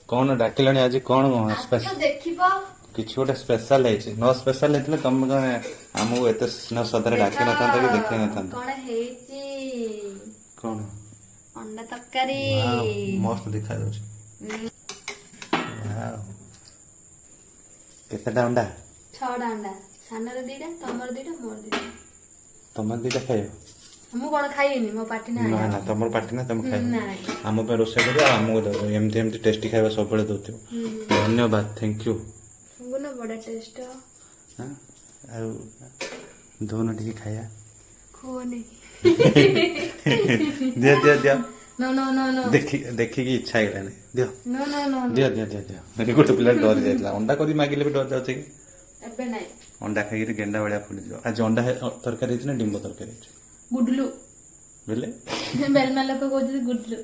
कौन डाकिलानी आज कौन देखिबो किसी गोटे स्पेशल है न स्पेशल है तुम आमको एत स्नेह श्रद्धा डाकी न कि देखी न कौन हेची कौन अंडा तरकारी मस्त देखा केतेटा अंडा 6टा अंडा सानर 2टा तमर 2टा मोर 2टा तुम दीटा खाइब मु कोन खाइनी मो पाटी ना ना ना तुम पार्टी ना तुम खाइब नहीं आम पे रोसे कर आमको दो एमती एमती टेस्टी खाଇବା सबବେଳେ ଦଉଥିବ धन्यवाद थैंक यू गुना बड़ा टेस्ट हां ଆଉ दोनों ଟିକେ खाया खोनी दिया दिया दिया नो नो नो नो देखी देखी की इच्छा ହେଇଗଲାଣି दियो नो नो नो दियो दियो दियो दियो मेरी गोटे पिला डर जाइला अंडा कदी मागिले भी डर जाଉଛି कि एबे नहीं अंडा खाइके गेंडा भଳିया फुली जाओ आज अंडा तरकारी ହେଇଛି ନା डिम्ब तरकारी ହେଇଛି गुडलू बेले बेलमा लोक कहउछ गुडलू